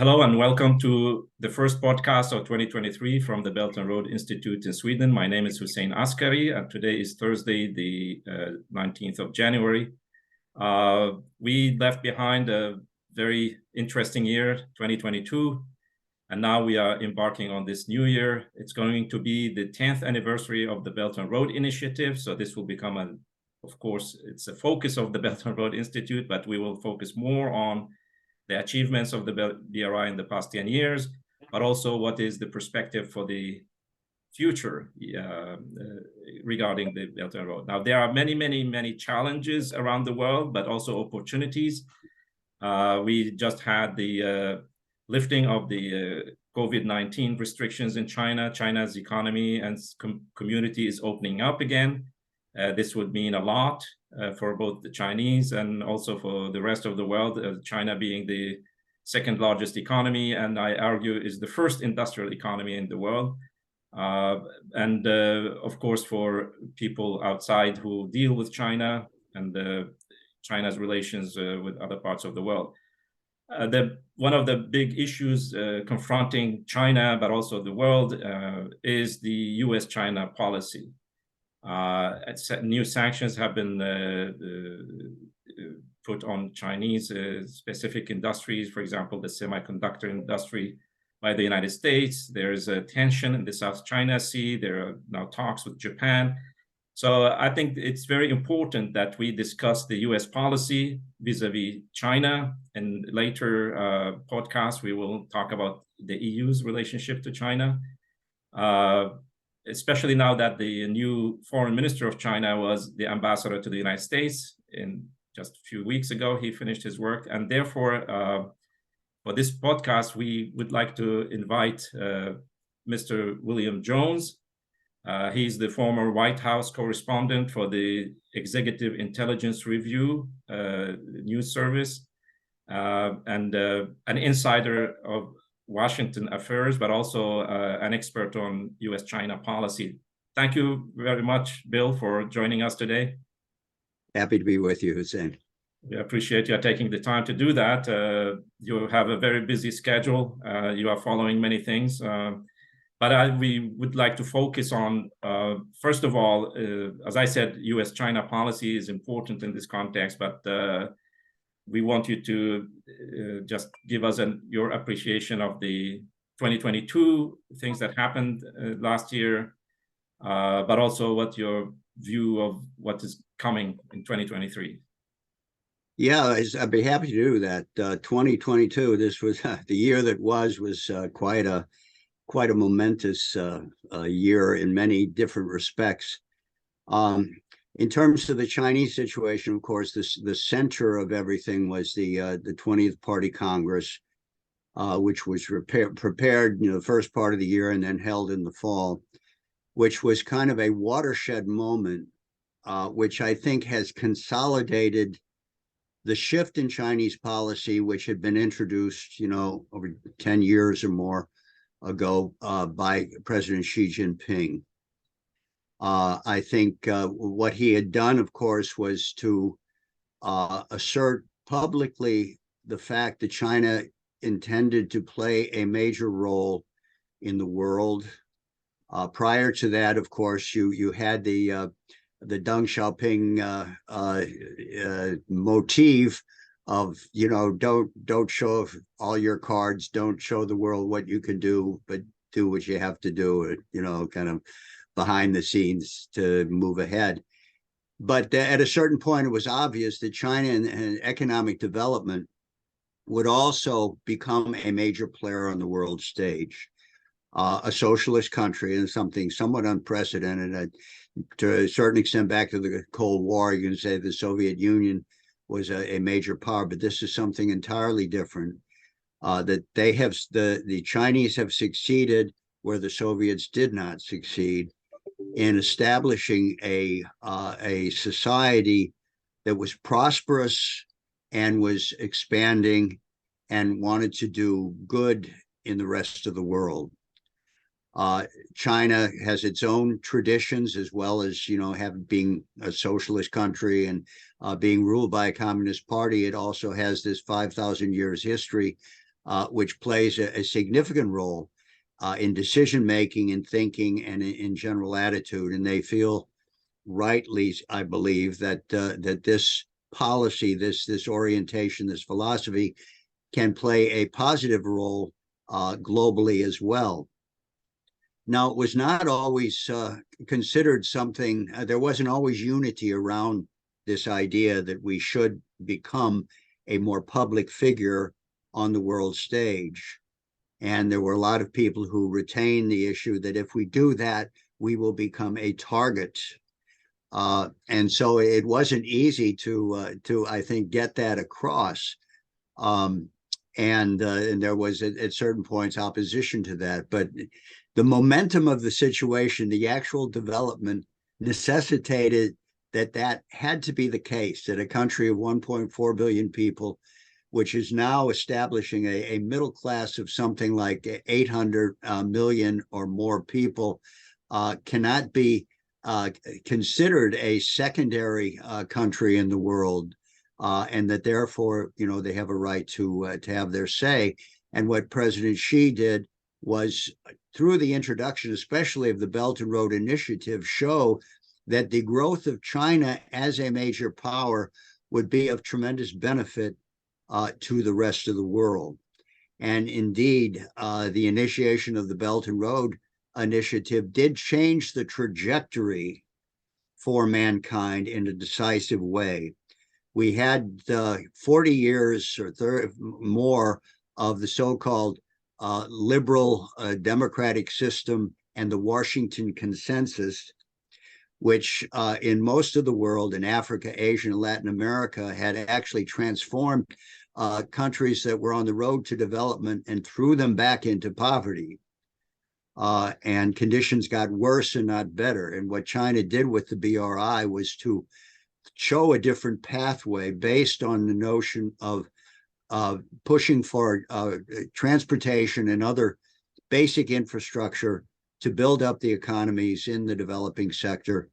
Hello and welcome to the first podcast of 2023 from the Belt and Road Institute in Sweden. My name is Hussein Askary, and today is Thursday, the 19th of January. We left behind a very interesting year, 2022, and now we are embarking on this new year. It's going to be the 10th anniversary of the Belt and Road Initiative, so this will become, of course, it's a focus of the Belt and Road Institute, but we will focus more on the achievements of the BRI in the past 10 years, but also what is the perspective for the future regarding the Belt and Road. Now, there are many challenges around the world, but also opportunities. We just had the lifting of the COVID-19 restrictions in China. China's economy and community is opening up again. This would mean a lot for both the Chinese and also for the rest of the world, China being the second largest economy, and I argue is the first industrial economy in the world. Of course, for people outside who deal with China and China's relations with other parts of the world. One of the big issues confronting China, but also the world, is the US-China policy. New sanctions have been put on Chinese specific industries, for example, the semiconductor industry by the United States. There is a tension in the South China Sea. There are now talks with Japan. So I think it's very important that we discuss the US policy vis-a-vis China. And later podcast, we will talk about the EU's relationship to China. Especially now that the new foreign minister of China was the ambassador to the United States in just a few weeks ago. He finished his work. And therefore, for this podcast, we would like to invite Mr. William Jones. He's the former White House correspondent for the Executive Intelligence Review news service and an insider of Washington affairs, but also an expert on US-China policy. Thank you very much, Bill, for joining us today. Happy to be with you, Hussein. We appreciate you taking the time to do that. You have a very busy schedule. You are following many things. But we would like to focus on, first of all, as I said, US-China policy is important in this context, but we want you to just give us your appreciation of the 2022 things that happened last year, but also what your view of what is coming in 2023. Yeah, I'd be happy to do that. 2022, this was the year that was quite a momentous year in many different respects. In terms of the Chinese situation, of course, the center of everything was the 20th Party Congress, which was prepared, the first part of the year and then held in the fall, which was kind of a watershed moment, which I think has consolidated the shift in Chinese policy, which had been introduced, over 10 years or more ago by President Xi Jinping. I think what he had done, of course, was to assert publicly the fact that China intended to play a major role in the world. Prior to that, of course, you had the Deng Xiaoping motif of don't show all your cards, don't show the world what you can do, but do what you have to do. Kind of behind the scenes to move ahead. But at a certain point, it was obvious that China and economic development would also become a major player on the world stage. A socialist country, and something somewhat unprecedented. To a certain extent, back to the Cold War, you can say the Soviet Union was a major power, but this is something entirely different. That the Chinese have succeeded where the Soviets did not succeed, in establishing a society that was prosperous and was expanding and wanted to do good in the rest of the world. China has its own traditions, as well as being a socialist country and being ruled by a communist party. It also has this 5,000 years history which plays a significant role in decision making and thinking and in general attitude. And they feel rightly, I believe, that this policy, this orientation, this philosophy can play a positive role globally as well. Now, it was not always considered something, there wasn't always unity around this idea that we should become a more public figure on the world stage. And there were a lot of people who retained the issue that if we do that, we will become a target. And so it wasn't easy to I think, get that across. And there was at certain points opposition to that. But the momentum of the situation, the actual development, necessitated that had to be the case, that a country of 1.4 billion people, which is now establishing a middle class of something like 800 million or more people, cannot be considered a secondary country in the world, and that therefore, they have a right to have their say. And what President Xi did was, through the introduction, especially of the Belt and Road Initiative, show that the growth of China as a major power would be of tremendous benefit to the rest of the world. And indeed, the initiation of the Belt and Road Initiative did change the trajectory for mankind in a decisive way. We had 40 years or more of the so-called liberal democratic system and the Washington Consensus, which in most of the world, in Africa, Asia, and Latin America, had actually transformed countries that were on the road to development and threw them back into poverty. And conditions got worse and not better. And what China did with the BRI was to show a different pathway based on the notion of pushing for transportation and other basic infrastructure to build up the economies in the developing sector.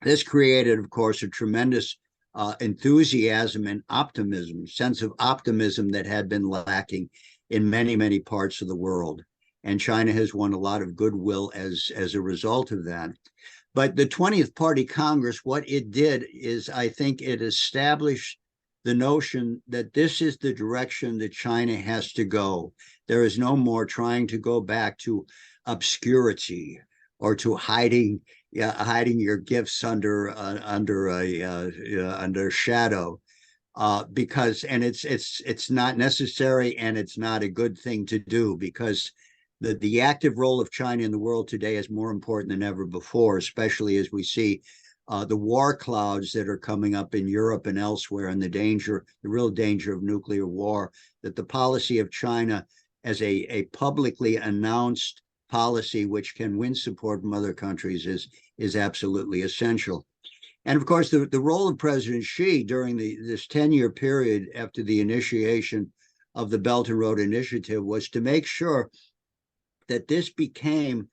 This created, of course, a tremendous enthusiasm and optimism, sense of optimism that had been lacking in many, many parts of the world. And China has won a lot of goodwill as a result of that. But the 20th Party Congress, what it did is, I think, it established the notion that this is the direction that China has to go. There is no more trying to go back to obscurity or to hiding your gifts under shadow, because it's not necessary, and it's not a good thing to do, because the active role of China in the world today is more important than ever before, especially as we see the war clouds that are coming up in Europe and elsewhere, and the real danger of nuclear war. That the policy of China as a publicly announced policy which can win support from other countries is absolutely essential. And of course, the role of President Xi during this 10-year period after the initiation of the Belt and Road Initiative was to make sure that this became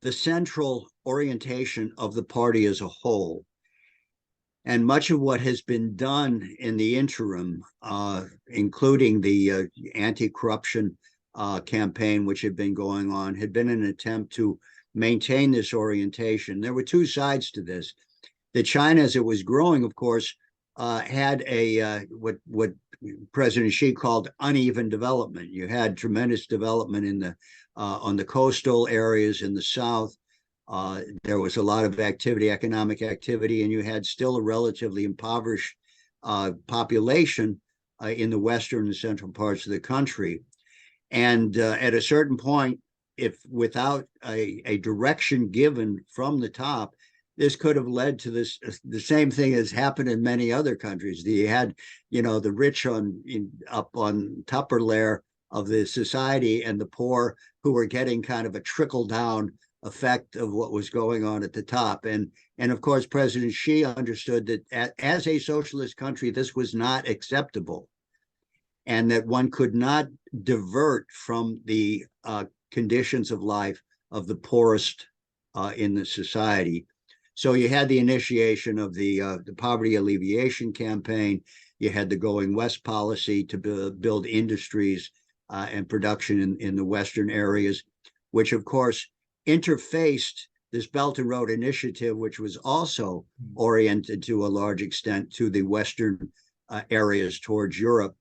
the central orientation of the party as a whole. And much of what has been done in the interim, including the anti-corruption campaign which had been going on, had been an attempt to maintain this orientation. There were two sides to this. That China, as it was growing, of course, had what President Xi called uneven development. You had tremendous development on the coastal areas in the south. There was a lot of activity, economic activity, and you had still a relatively impoverished population in the western and central parts of the country. And at a certain point, if without a direction given from the top, this could have led to the same thing as happened in many other countries. You had, the rich up on upper layer of the society, and the poor who were getting kind of a trickle down effect of what was going on at the top. And of course, President Xi understood that as a socialist country, this was not acceptable, and that one could not divert from the conditions of life of the poorest in the society. So you had the initiation of the poverty alleviation campaign. You had the Going West policy to build industries and production in the Western areas, which of course interfaced this Belt and Road Initiative, which was also oriented to a large extent to the Western areas towards Europe,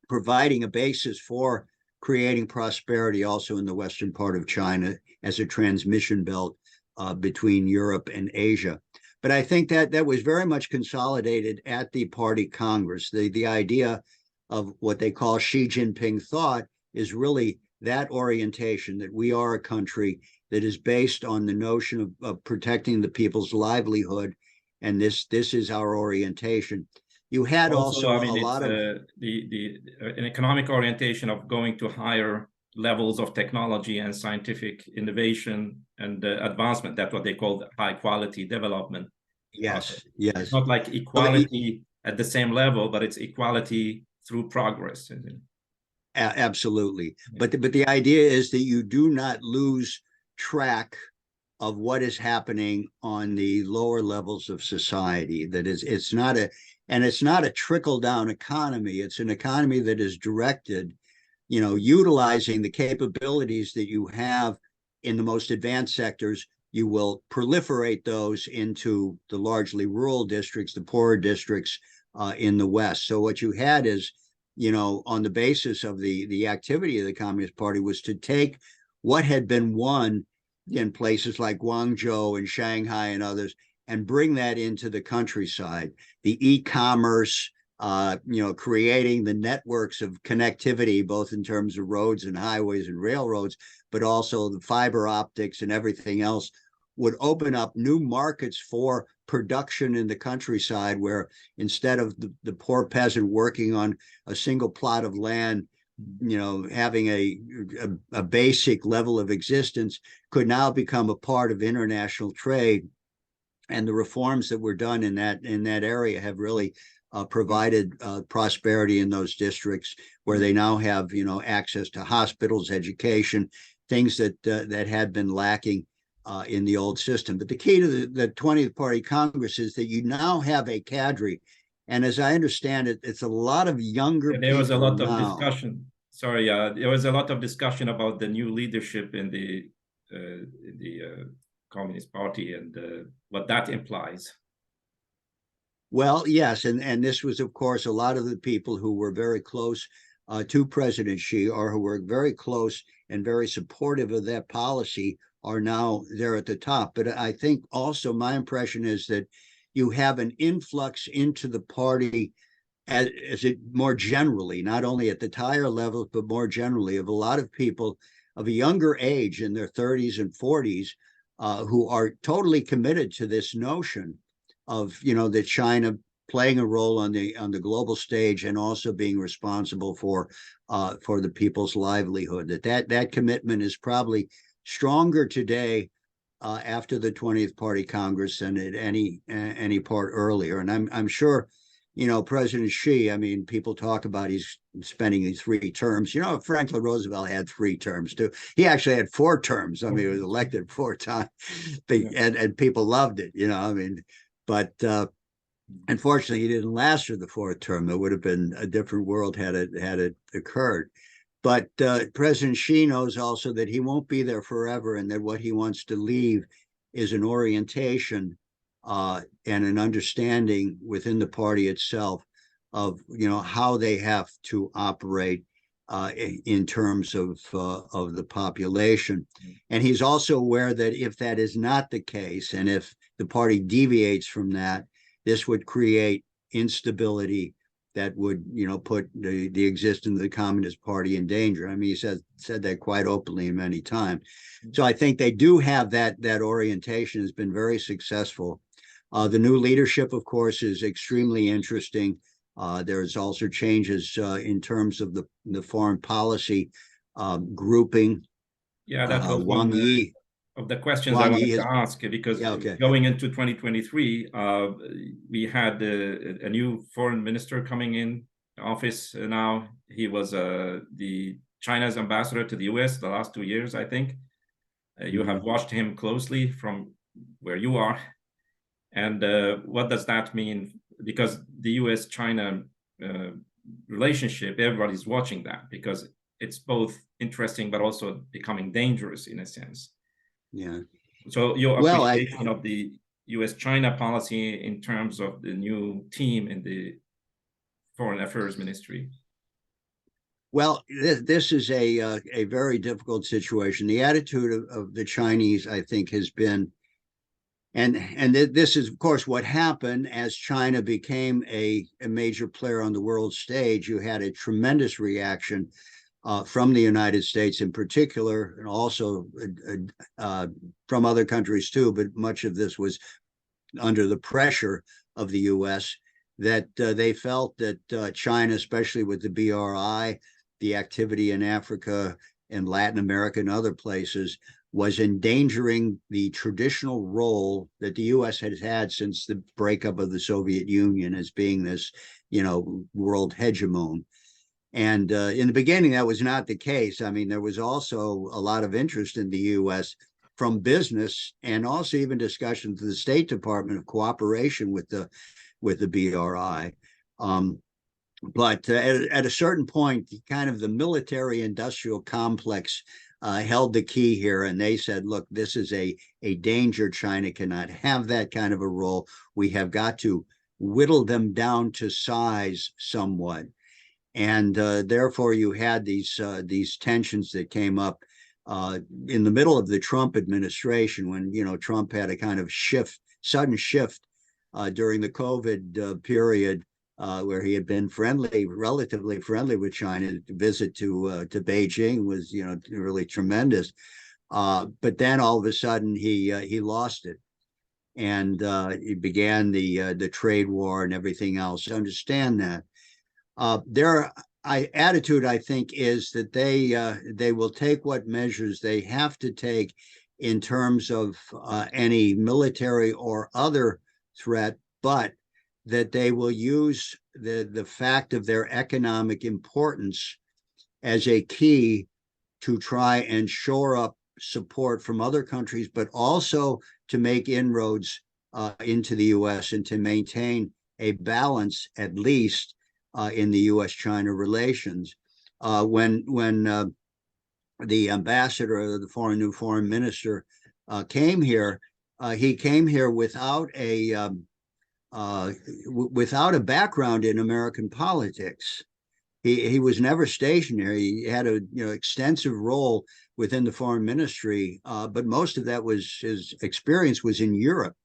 providing a basis for creating prosperity also in the western part of China as a transmission belt between Europe and Asia. But I think that was very much consolidated at the Party Congress. The idea of what they call Xi Jinping thought is really that orientation, that we are a country that is based on the notion of protecting the people's livelihood, and this is our orientation. You had also I mean, a lot of an economic orientation of going to higher levels of technology and scientific innovation and advancement. That's what they call high quality development. Yes, yes. It's not like equality at the same level, but it's equality through progress. Absolutely. But the idea is that you do not lose track of what is happening on the lower levels of society. That is, it's not a trickle down economy. It's an economy that is directed, utilizing the capabilities that you have in the most advanced sectors. You will proliferate those into the largely rural districts, the poorer districts in the West. So what you had is, on the basis of the activity of the Communist Party, was to take what had been won in places like Guangzhou and Shanghai and others, and bring that into the countryside. The e-commerce, creating the networks of connectivity, both in terms of roads and highways and railroads, but also the fiber optics and everything else, would open up new markets for production in the countryside, where instead of the poor peasant working on a single plot of land, having a basic level of existence, could now become a part of international trade. And the reforms that were done in that area have really provided prosperity in those districts, where they now have access to hospitals, education, things that had been lacking in the old system. But the key to the 20th Party Congress is that you now have a cadre. And as I understand it, it's a lot of younger people. There was a lot of discussion. Sorry, there was a lot of discussion about the new leadership in the Communist Party and what that implies. Well, yes, and this was, of course, a lot of the people who were very close to President Xi, or who were very close and very supportive of that policy, are now there at the top. But I think also my impression is that you have an influx into the party as it more generally, not only at the higher levels, but more generally, of a lot of people of a younger age, in their 30s and 40s, who are totally committed to this notion of that China playing a role on the global stage, and also being responsible for the people's livelihood. That commitment is probably stronger today after the 20th Party Congress than at any part earlier. And I'm sure President Xi, I mean, people talk about he's spending these 3 terms. Franklin Roosevelt had 3 terms too. He actually had 4 terms. I mean, he was elected 4 times, and people loved it. I mean, but unfortunately, he didn't last for the 4th term. It would have been a different world had it occurred. But President Xi knows also that he won't be there forever, and that what he wants to leave is an orientation and an understanding within the party itself of how they have to operate in terms of the population. And he's also aware that if that is not the case, and if the party deviates from that, this would create instability that would put the existence of the Communist Party in danger. I mean, he said that quite openly many times. So I think they do have that orientation has been very successful. The new leadership, of course, is extremely interesting. There's also changes in terms of the foreign policy grouping. Yeah, that was Wang Yi of the questions I wanted to ask, because going into 2023, we had a new foreign minister coming in office now. He was the China's ambassador to the US the last 2 years, I think. You have watched him closely from where you are. And what does that mean? Because the US-China relationship, everybody's watching that, because it's both interesting but also becoming dangerous in a sense. Yeah. So your Well, appreciation of the U.S.-China policy in terms of the new team in the Foreign Affairs Ministry. Well, this is a very difficult situation. The attitude of the Chinese, I think, has been, and this is, of course, what happened as China became a major player on the world stage. You had a tremendous reaction from the United States in particular, and also from other countries too, but much of this was under the pressure of the U.S., that they felt that China, especially with the BRI, the activity in Africa and Latin America and other places, was endangering the traditional role that the U.S. has had since the breakup of the Soviet Union as being this, world hegemon. And in the beginning, that was not the case. I mean, there was also a lot of interest in the U.S. from business, and also even discussions with the State Department of cooperation with the BRI. But at a certain point, kind of the military-industrial complex held the key here, and they said, look, this is a danger. China cannot have that kind of a role. We have got to whittle them down to size somewhat. And therefore, you had these tensions that came up in the middle of the Trump administration, when Trump had a kind of sudden shift during the COVID period, where he had been relatively friendly with China. The visit to Beijing was really tremendous, but then all of a sudden he lost it, and it began the trade war and everything else. I understand that. Their attitude, I think, is that they will take what measures they have to take in terms of any military or other threat, but that they will use the fact of their economic importance as a key to try and shore up support from other countries, but also to make inroads into the U.S. and to maintain a balance, at least, in the U.S.-China relations. When the ambassador, the new foreign minister, came here, he came here without a background in American politics. He was never stationed here. He had a extensive role within the foreign ministry, but most of that his experience was in Europe.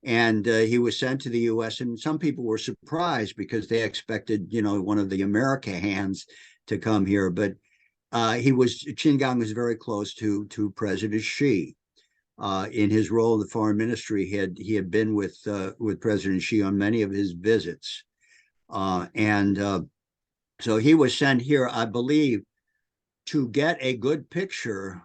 And he was sent to the U.S., and some people were surprised because they expected, one of the America hands to come here. But Qin Gang was very close to President Xi. In his role in the foreign ministry, he had been with President Xi on many of his visits, and so he was sent here, I believe, to get a good picture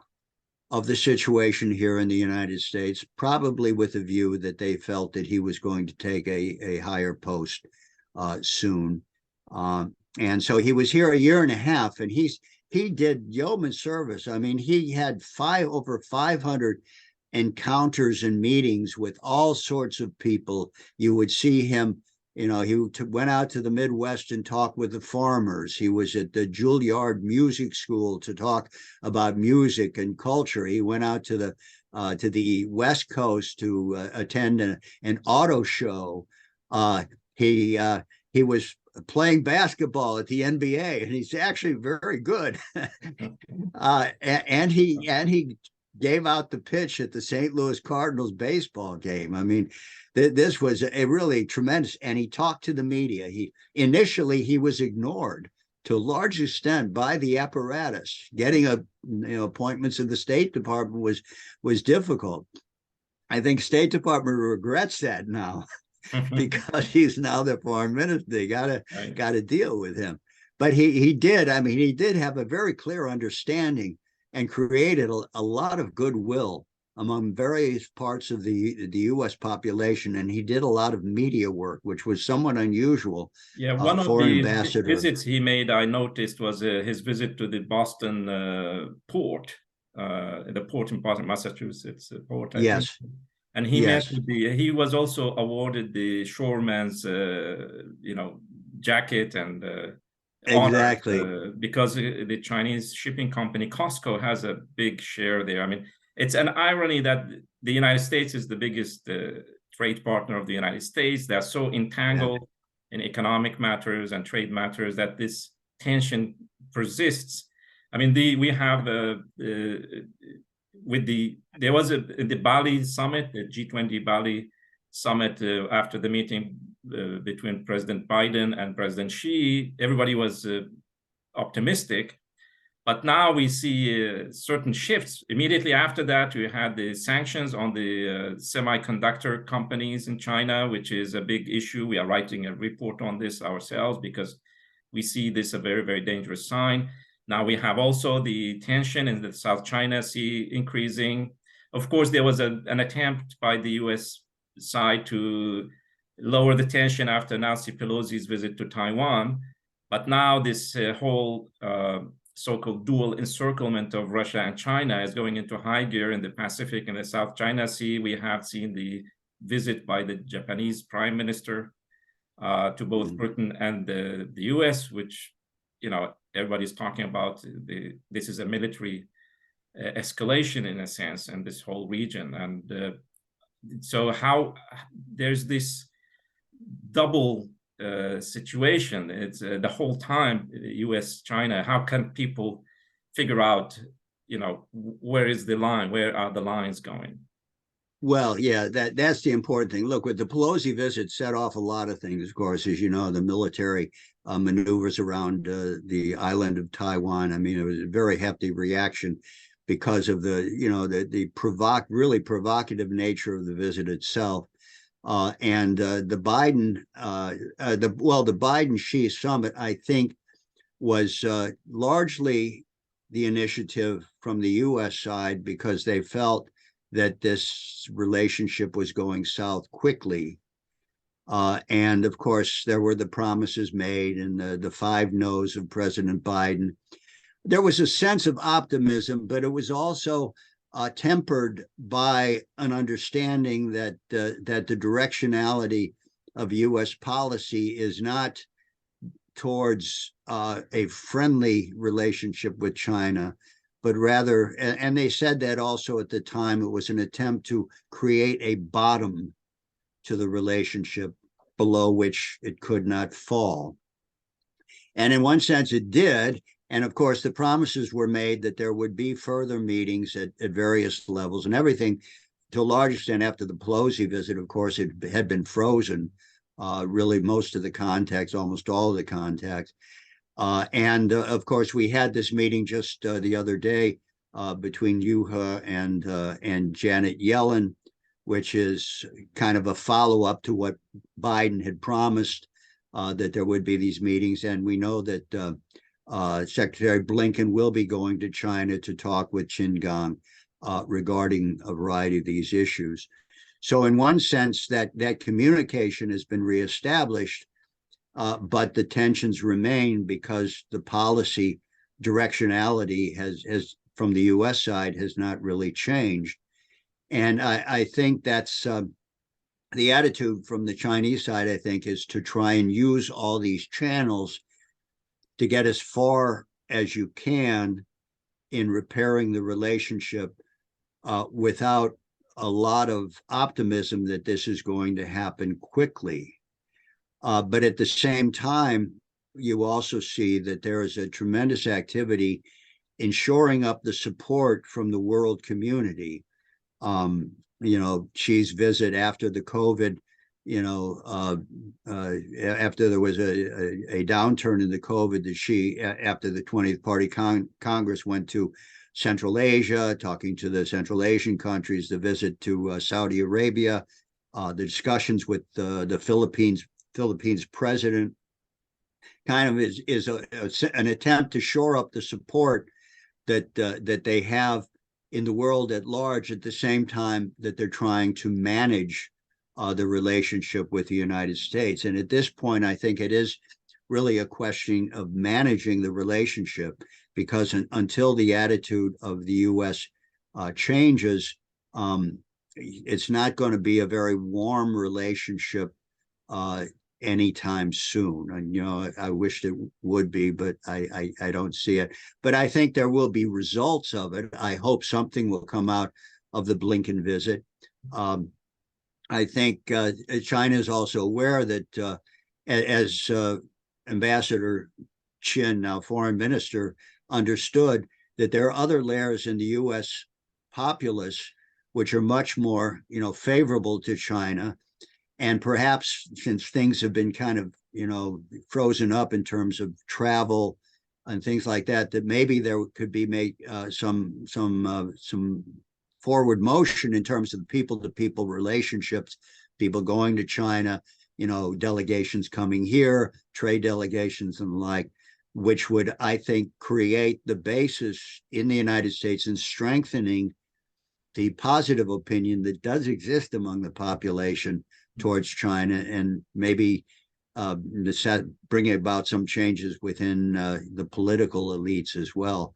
of the situation here in the United States, probably with a view that they felt that he was going to take a higher post soon. And so he was here a year and a half, and he did yeoman service. I mean, he had over 500 encounters and meetings with all sorts of people. You would see him, he went out to the Midwest and talked with the farmers. He was at the Juilliard Music School to talk about music and culture. He went out to the West Coast to attend an auto show. He was playing basketball at the NBA, and he's actually very good. And he gave out the pitch at the St. Louis Cardinals baseball game. I mean, this was a really tremendous, and he talked to the media. Initially he was ignored to a large extent by the apparatus. Getting appointments in the State Department was difficult. I think State Department regrets that now because he's now the foreign minister. They got to deal with him. But he did. I mean, he did have a very clear understanding and created a lot of goodwill among various parts of the U.S. population, and he did a lot of media work, which was somewhat unusual. Yeah, one of the visits he made, I noticed, was his visit to the Boston port, the port in Boston, Massachusetts port, I think. And he met with he was also awarded the shoreman's, jacket and honored Exactly. because the Chinese shipping company Costco has a big share there. I mean, it's an irony that the United States is the biggest trade partner of the United States. They're so entangled in economic matters and trade matters that this tension persists. I mean, we have there was the Bali summit, the G20 Bali summit after the meeting between President Biden and President Xi. Everybody was optimistic, but now we see certain shifts. Immediately after that, we had the sanctions on the semiconductor companies in China, which is a big issue. We are writing a report on this ourselves because we see this a very, very dangerous sign. Now we have also the tension in the South China Sea increasing. Of course, there was an attempt by the US side to lower the tension after Nancy Pelosi's visit to Taiwan. But now this whole so-called dual encirclement of Russia and China is going into high gear in the Pacific and the South China Sea. We have seen the visit by the Japanese Prime Minister to both Britain and the US, which, you know, everybody's talking about. This is a military escalation in a sense in this whole region. And so how there's this double situation. It's the whole time, US, China, how can people figure out, you know, where is the line? Where are the lines going? Well, yeah, that's the important thing. Look, with the Pelosi visit set off a lot of things, of course, as you know, the military maneuvers around the island of Taiwan. I mean, it was a very hefty reaction because of the, you know, the really provocative nature of the visit itself. And the Biden-Xi summit, I think, was largely the initiative from the U.S. side because they felt that this relationship was going south quickly. And of course, there were the promises made and the 5 no's of President Biden. There was a sense of optimism, but it was also tempered by an understanding that the directionality of U.S. policy is not towards a friendly relationship with China, but rather, and they said that also at the time, it was an attempt to create a bottom to the relationship below which it could not fall. And in one sense, it did. And of course, the promises were made that there would be further meetings at various levels and everything. To a large extent, after the Pelosi visit, of course, it had been frozen, really most of the contacts, almost all of the contacts. And of course, we had this meeting just the other day between Yuha and Janet Yellen, which is kind of a follow-up to what Biden had promised, that there would be these meetings. And we know that Secretary Blinken will be going to China to talk with Qin Gang regarding a variety of these issues. So in one sense, that communication has been reestablished, but the tensions remain because the policy directionality has from the U.S. side has not really changed. And I think that's the attitude from the Chinese side, I think, is to try and use all these channels to get as far as you can in repairing the relationship without a lot of optimism that this is going to happen quickly. But at the same time, you also see that there is a tremendous activity in shoring up the support from the world community. You know, Xi's visit after the COVID, you know, after there was a downturn in the COVID, that Xi, after the 20th Party Congress, went to Central Asia, talking to the Central Asian countries, the visit to Saudi Arabia, the discussions with the Philippines president, kind of is an attempt to shore up the support that they have in the world at large, at the same time that they're trying to manage the relationship with the United States. And at this point, I think it is really a question of managing the relationship, because until the attitude of the U.S. Changes, it's not going to be a very warm relationship anytime soon. And, I wished it would be, but I don't see it. But I think there will be results of it. I hope something will come out of the Blinken visit. I think China is also aware that, as Ambassador Qin, now foreign minister, understood, that there are other layers in the U.S. populace which are much more, favorable to China. And perhaps since things have been kind of, frozen up in terms of travel and things like that, that maybe there could be some forward motion in terms of people-to-people relationships, people going to China, delegations coming here, trade delegations and the like, which would, I think, create the basis in the United States in strengthening the positive opinion that does exist among the population towards China, and maybe bringing about some changes within the political elites as well.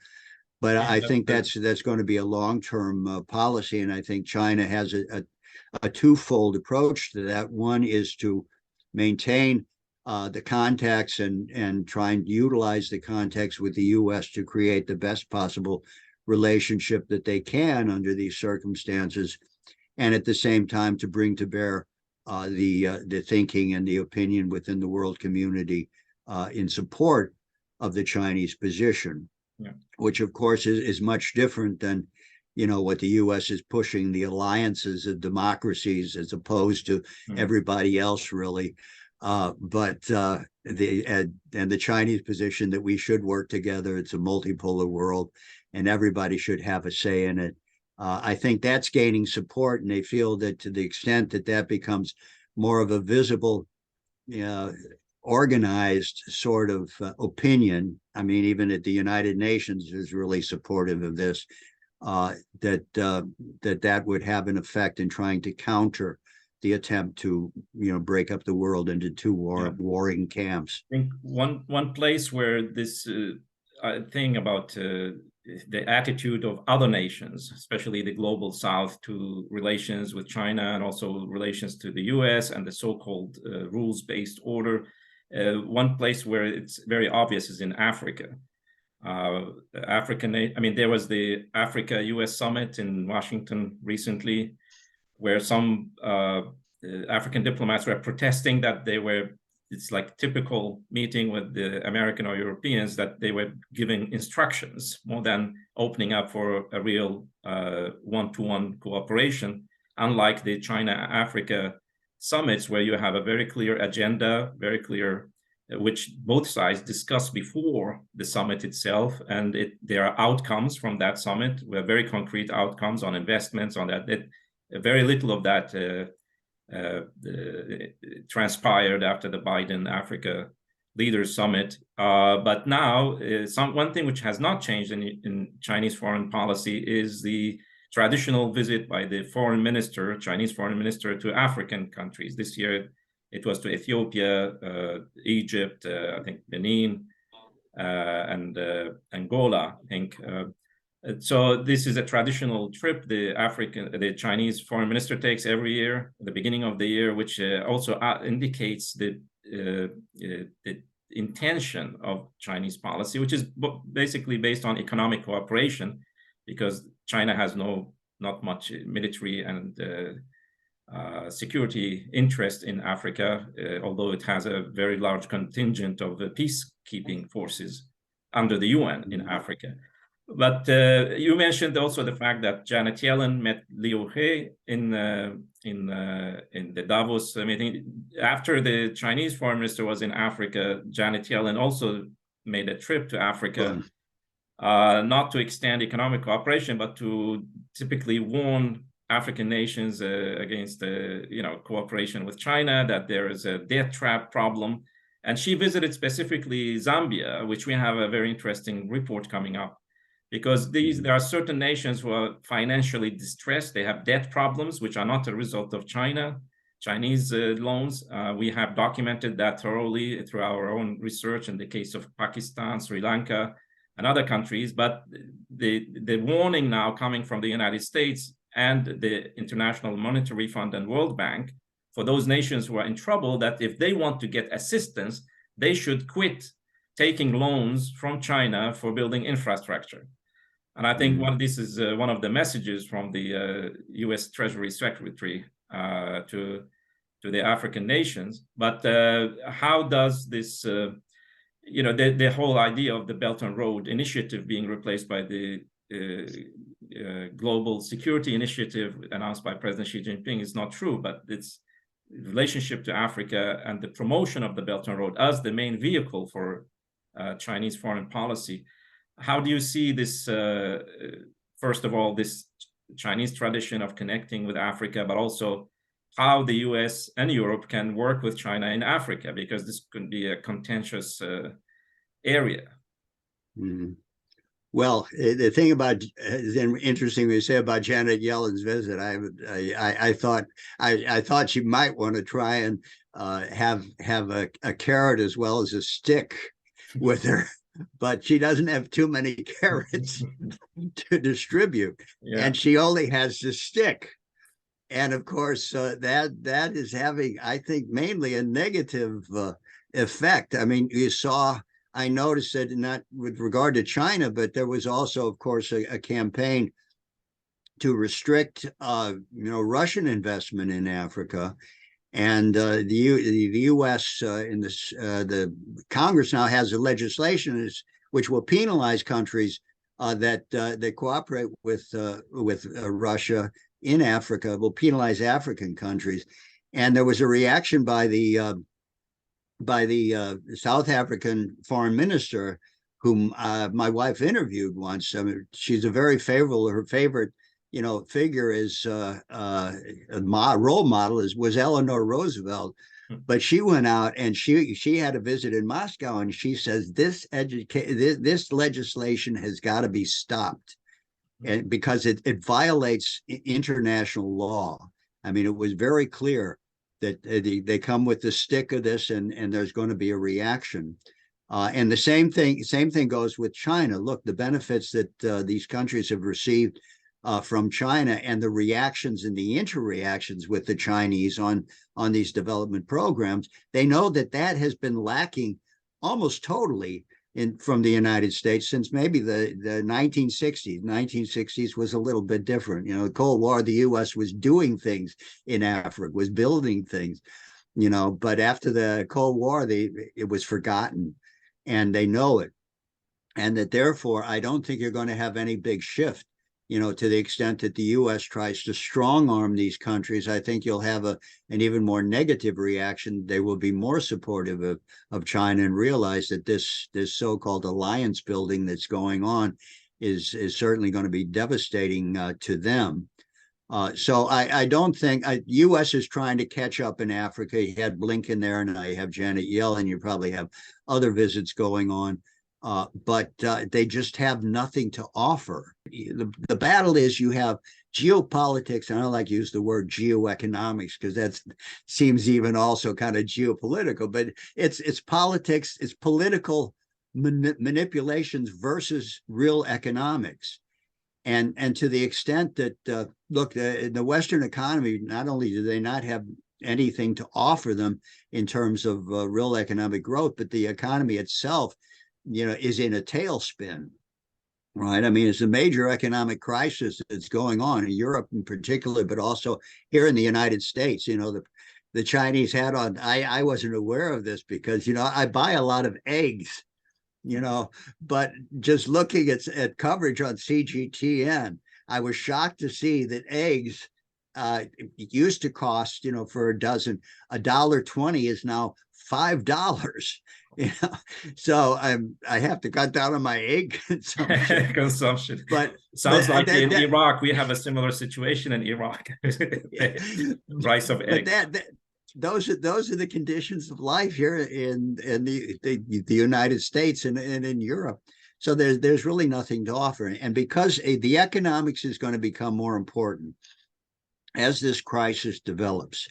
But I think that's going to be a long-term policy, and I think China has a twofold approach to that. One is to maintain the contacts and try and utilize the contacts with the U.S. to create the best possible relationship that they can under these circumstances, and at the same time to bring to bear the thinking and the opinion within the world community in support of the Chinese position, which of course is much different than what the U.S. is pushing, the alliances of democracies as opposed to everybody else, really. But the Chinese position that we should work together. It's a multipolar world, and everybody should have a say in it. I think that's gaining support, and they feel that to the extent that that becomes more of a visible, organized sort of opinion. I mean, even at the United Nations is really supportive of this. That would have an effect in trying to counter the attempt to break up the world into two warring camps. I think one place where this thing about the attitude of other nations, especially the global South, to relations with China and also relations to the US and the so-called rules-based order. One place where it's very obvious is in Africa. There was the Africa-US summit in Washington recently, where some African diplomats were protesting that it's like typical meeting with the American or Europeans, that they were giving instructions more than opening up for a real one-to-one cooperation, unlike the China-Africa summits, where you have a very clear agenda, very clear, which both sides discuss before the summit itself, and there are outcomes from that summit, where very concrete outcomes on investments, on that. Very little of that transpired after the Biden Africa Leaders Summit. But now, one thing which has not changed in Chinese foreign policy is the traditional visit by the Chinese foreign minister, to African countries. This year, it was to Ethiopia, Egypt, I think Benin, and Angola, I think. So this is a traditional trip the Chinese foreign minister takes every year at the beginning of the year, which also indicates the intention of Chinese policy, which is basically based on economic cooperation, because China has not much military and security interest in Africa, although it has a very large contingent of peacekeeping forces under the UN in Africa. But you mentioned also the fact that Janet Yellen met Liu He in the Davos meeting. After the Chinese foreign minister was in Africa, Janet Yellen also made a trip to Africa, not to extend economic cooperation, but to typically warn African nations against cooperation with China, that there is a debt trap problem. And she visited specifically Zambia, which we have a very interesting report coming up. Because there are certain nations who are financially distressed. They have debt problems, which are not a result of Chinese loans. We have documented that thoroughly through our own research in the case of Pakistan, Sri Lanka, and other countries. But the warning now coming from the United States and the International Monetary Fund and World Bank for those nations who are in trouble, that if they want to get assistance, they should quit taking loans from China for building infrastructure. And I think this is one of the messages from the U.S. Treasury Secretary to the African nations. But how does this, the whole idea of the Belt and Road Initiative being replaced by the Global Security Initiative announced by President Xi Jinping is not true, but its relationship to Africa and the promotion of the Belt and Road as the main vehicle for Chinese foreign policy. How do you see this, first of all, this Chinese tradition of connecting with Africa, but also how the US and Europe can work with China in Africa, because this could be a contentious area? Well, the thing about is interesting you say about Janet Yellen's visit. I thought she might want to try and have a carrot as well as a stick with her, but she doesn't have too many carrots to distribute, and she only has the stick. And of course, that is having, I think, mainly a negative effect. I mean, I noticed that not with regard to China, but there was also, of course, a campaign to restrict, Russian investment in Africa. And the U.S. in the Congress now has a legislation which will penalize countries that cooperate with Russia in Africa, will penalize African countries. And there was a reaction by the South African foreign minister, whom my wife interviewed once. I mean, she's a very favorable. Her favorite, figure is role model was Eleanor Roosevelt. But she went out and she had a visit in Moscow, and she says this legislation has got to be stopped, and because it violates international law. I mean, it was very clear that they come with the stick of this, and there's going to be a reaction. And the same thing goes with China. Look, the benefits that these countries have received from China, and the reactions and the interreactions with the Chinese on these development programs, they know that has been lacking almost totally from the United States since maybe the 1960s. 1960s was a little bit different. The Cold War, the U.S. was doing things in Africa, was building things, but after the Cold War, it was forgotten, and they know it. And that therefore, I don't think you're going to have any big shift, to the extent that the U.S. tries to strong arm these countries. I think you'll have an even more negative reaction. They will be more supportive of China and realize that this so-called alliance building that's going on is certainly going to be devastating to them. So I don't think U.S. is trying to catch up in Africa. You had Blinken there, and I have Janet Yellen. You probably have other visits going on. But they just have nothing to offer. The battle is, you have geopolitics, and I don't like to use the word geoeconomics because that seems even also kind of geopolitical, but it's politics, it's political manipulations versus real economics. And to the extent that, look, in the Western economy, not only do they not have anything to offer them in terms of real economic growth, but the economy itself is in a tailspin, right? I mean, it's a major economic crisis that's going on in Europe in particular, but also here in the United States. The Chinese had on, I wasn't aware of this because, I buy a lot of eggs, but just looking at coverage on CGTN, I was shocked to see that eggs it used to cost, for a dozen, $1.20 is now $5. So I have to cut down on my egg consumption. But sounds like in Iraq we have a similar situation in Iraq. Price of eggs. But those are the conditions of life here in the United States and in Europe. So there's really nothing to offer, and because the economics is going to become more important as this crisis develops.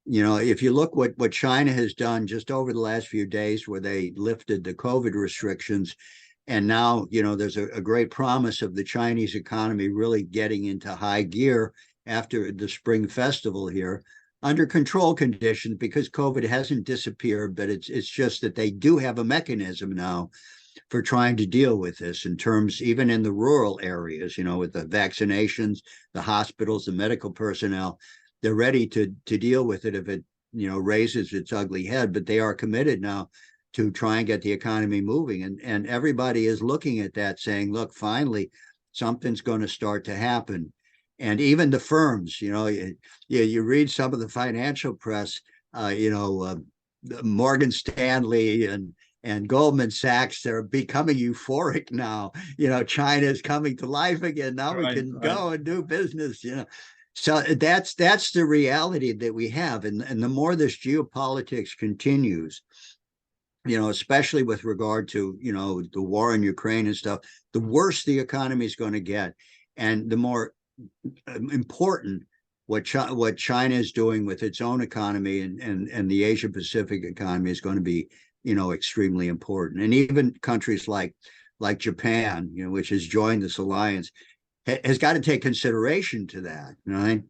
If you look what China has done just over the last few days, where they lifted the COVID restrictions, and now, there's a great promise of the Chinese economy really getting into high gear after the Spring Festival here. under control conditions, because COVID hasn't disappeared, but it's just that they do have a mechanism now for trying to deal with this in terms, even in the rural areas, with the vaccinations, the hospitals, the medical personnel. They're ready to deal with it if it, raises its ugly head, but they are committed now to try and get the economy moving. And everybody is looking at that saying, look, finally, something's going to start to happen. And even the firms, you read some of the financial press, Morgan Stanley and Goldman Sachs, they're becoming euphoric now. China is coming to life again. Now we can go and do business, So that's the reality that we have. And the more this geopolitics continues, especially with regard to, the war in Ukraine and stuff, the worse the economy is going to get. And the more important what China is doing with its own economy and the Asia Pacific economy is going to be, extremely important. And even countries like Japan, which has joined this alliance, has got to take consideration to that, right?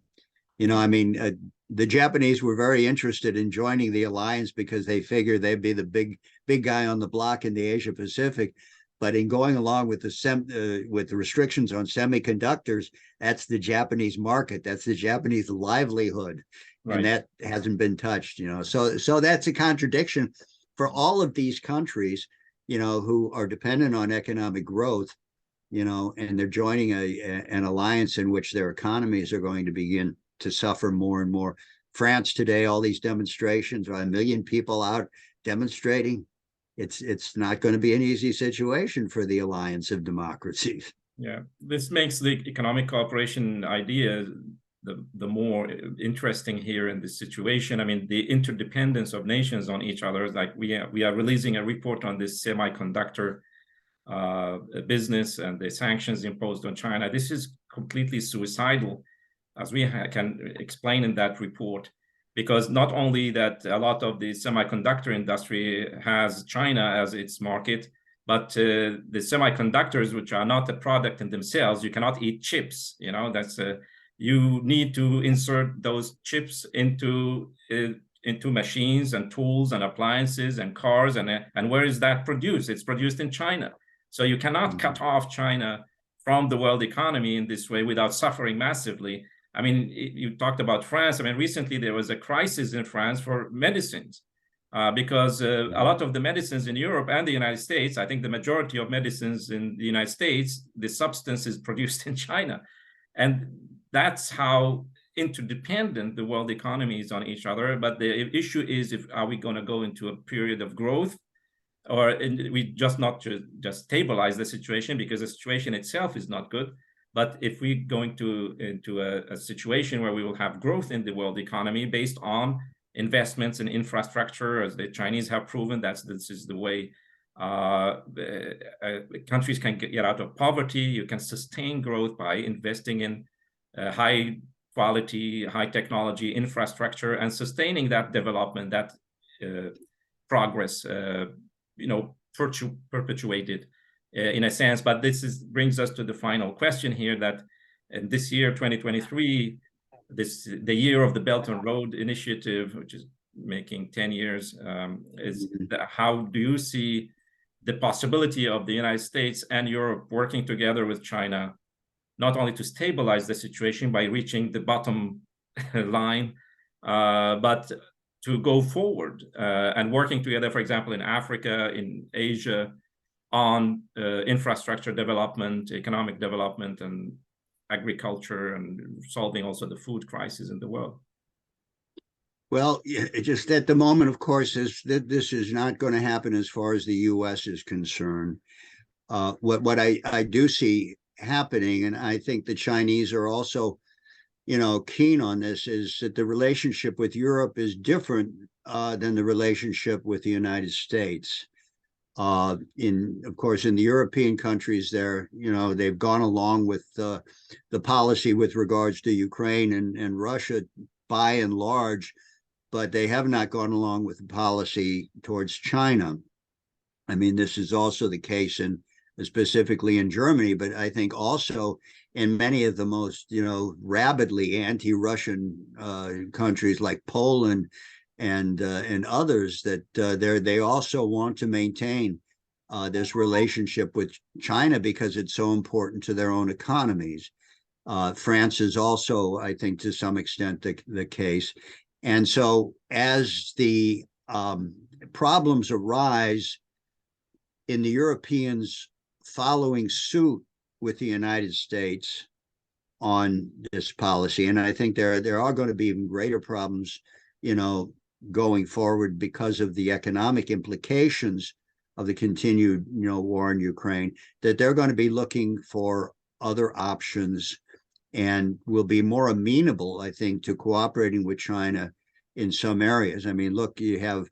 The Japanese were very interested in joining the alliance because they figured they'd be the big guy on the block in the Asia Pacific. But in going along with the restrictions on semiconductors, that's the Japanese market, that's the Japanese livelihood, right. And that hasn't been touched. So that's a contradiction for all of these countries, who are dependent on economic growth, and they're joining an alliance in which their economies are going to begin to suffer more and more. France today, all these demonstrations, 1 million people out demonstrating. It's not going to be an easy situation for the alliance of democracies. Yeah, this makes the economic cooperation idea the more interesting here in this situation. I mean, the interdependence of nations on each other. Like we are releasing a report on this semiconductor business and the sanctions imposed on China. This is completely suicidal, as we can explain in that report, because not only that a lot of the semiconductor industry has China as its market, but the semiconductors, which are not a product in themselves, you cannot eat chips. You need to insert those chips into machines and tools and appliances and cars, and where is that produced? It's produced in China. So you cannot cut off China from the world economy in this way without suffering massively. I mean, you talked about France. I mean, recently there was a crisis in France for medicines because a lot of the medicines in Europe and the United States, I think the majority of medicines in the United States, the substance is produced in China. And that's how interdependent the world economy is on each other. But the issue is, are we going to go into a period of growth, or we just stabilize the situation, because the situation itself is not good. But if we go into a situation where we will have growth in the world economy based on investments in infrastructure, as the Chinese have proven, this is the way countries can get out of poverty. You can sustain growth by investing in high quality, high technology infrastructure and sustaining that development, that progress, perpetuated in a sense. But this brings us to the final question here, that this year, 2023, the year of the Belt and Road Initiative, which is making 10 years, how do you see the possibility of the United States and Europe working together with China, not only to stabilize the situation by reaching the bottom line, but to go forward and working together, for example, in Africa, in Asia, on infrastructure development, economic development, and agriculture, and solving also the food crisis in the world? Well, just at the moment, of course, this is not going to happen as far as the U.S. is concerned. What I do see happening, and I think the Chinese are also, keen on this, is that the relationship with Europe is different than the relationship with the United States. Of course, in the European countries, they've gone along with the policy with regards to Ukraine and Russia by and large, but they have not gone along with the policy towards China. I mean, this is also the case in specifically in Germany, but I think also in many of the most, rabidly anti-Russian countries like Poland and others, that they also want to maintain this relationship with China because it's so important to their own economies. France is also, I think, to some extent the case. And so as the problems arise in the Europeans following suit with the United States on this policy, and I think there are going to be even greater problems, going forward because of the economic implications of the continued, war in Ukraine, that they're going to be looking for other options and will be more amenable, I think, to cooperating with China in some areas. I mean, look, you have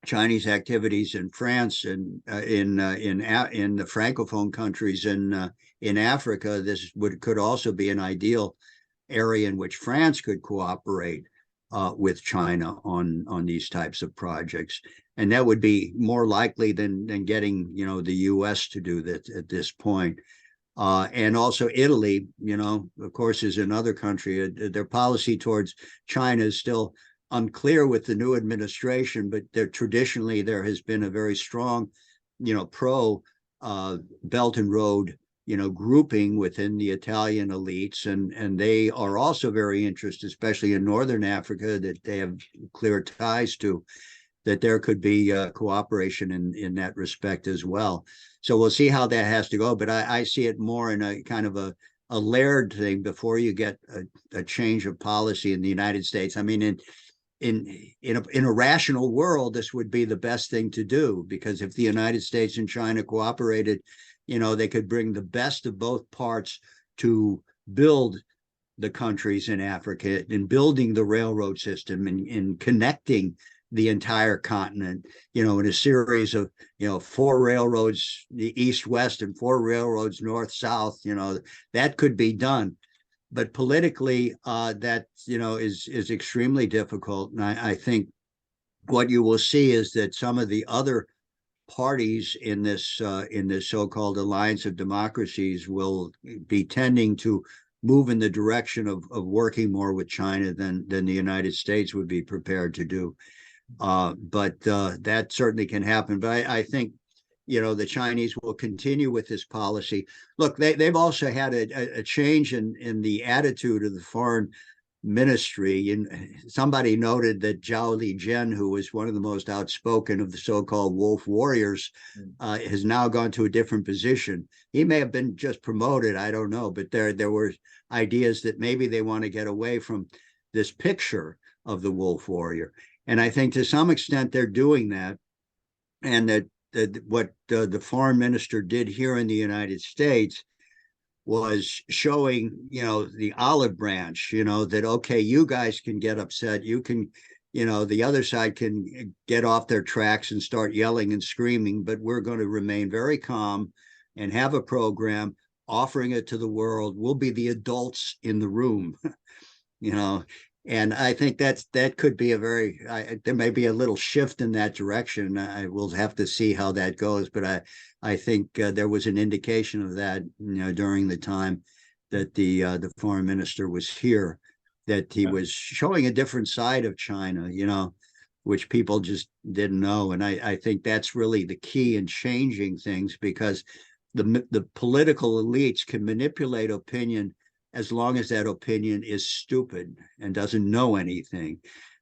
Chinese activities in France and in the Francophone countries in Africa. This could also be an ideal area in which France could cooperate with China on these types of projects, and that would be more likely than getting the U.S. to do that at this point. And also Italy, of course, is another country. Their policy towards China is still unclear with the new administration, but traditionally there has been a very strong, pro Belt and Road, grouping within the Italian elites, and they are also very interested, especially in Northern Africa, that they have clear ties to, that there could be cooperation in that respect as well. So we'll see how that has to go, but I see it more in a kind of a layered thing before you get a change of policy in the United States. I mean, in a rational world, this would be the best thing to do, because if the United States and China cooperated, they could bring the best of both parts to build the countries in Africa, in building the railroad system, and in connecting the entire continent, in a series of, 4 railroads, the east-west, and 4 railroads north-south, that could be done. But politically, that, is extremely difficult. And I think what you will see is that some of the other parties in this so-called alliance of democracies will be tending to move in the direction of working more with China than the United States would be prepared to do. But that certainly can happen. But I think, the Chinese will continue with this policy. Look, they've also had a change in the attitude of the foreign ministry. And somebody noted that Zhao Lijian, who was one of the most outspoken of the so-called wolf warriors, has now gone to a different position. He may have been just promoted, I don't know, but there were ideas that maybe they want to get away from this picture of the wolf warrior. And I think to some extent they're doing that, and that what the foreign minister did here in the United States was showing, the olive branch, that, okay, you guys can get upset. You can, the other side can get off their tracks and start yelling and screaming, but we're going to remain very calm and have a program offering it to the world. We'll be the adults in the room, And I think that could be there may be a little shift in that direction. I will have to see how that goes, but I think there was an indication of that, during the time that the foreign minister was here, that he was showing a different side of China, which people just didn't know. And I think that's really the key in changing things, because the political elites can manipulate opinion as long as that opinion is stupid and doesn't know anything.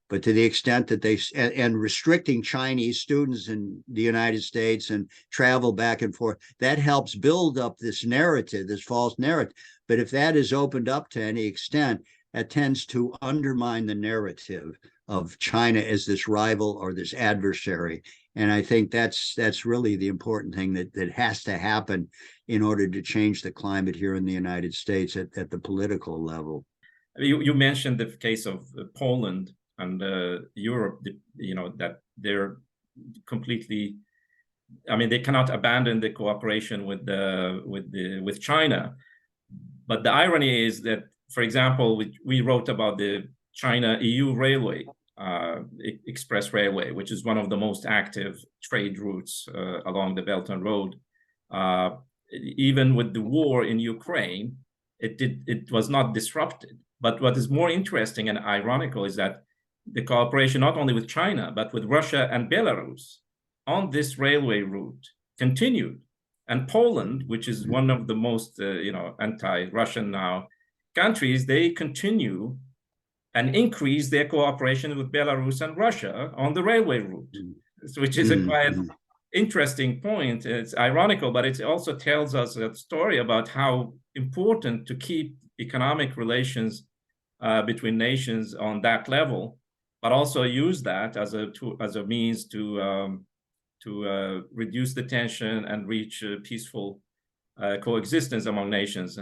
But to the extent that and restricting Chinese students in the United States and travel back and forth, that helps build up this narrative, this false narrative. But if that is opened up to any extent, that tends to undermine the narrative of China as this rival or this adversary. And I think that's really the important thing that has to happen in order to change the climate here in the United States at the political level. You mentioned the case of Poland and Europe, that they're completely, they cannot abandon the cooperation with China. But the irony is that, for example, we wrote about the China-EU railway, express railway, which is one of the most active trade routes along the Belt and Road. Even with the war in Ukraine, it was not disrupted. But what is more interesting and ironical is that the cooperation not only with China, but with Russia and Belarus on this railway route continued. And Poland, which is one of the most anti-Russian now countries, they continue and increase their cooperation with Belarus and Russia on the railway route, which is a quite interesting point. It's ironical, but it also tells us a story about how important to keep economic relations between nations on that level, but also use that as a means to reduce the tension and reach peaceful coexistence among nations.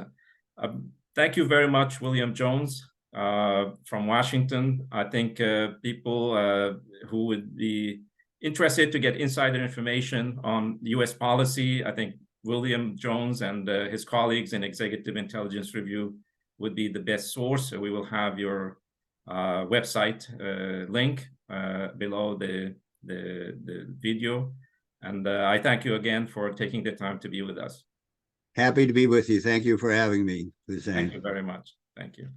Thank you very much, William Jones, from Washington. I think people who would be interested to get insider information on U.S. policy, I think William Jones and his colleagues in Executive Intelligence Review would be the best source. So we will have your website link below the video. And I thank you again for taking the time to be with us. Happy to be with you. Thank you for having me, Hussein. Thank you very much. Thank you.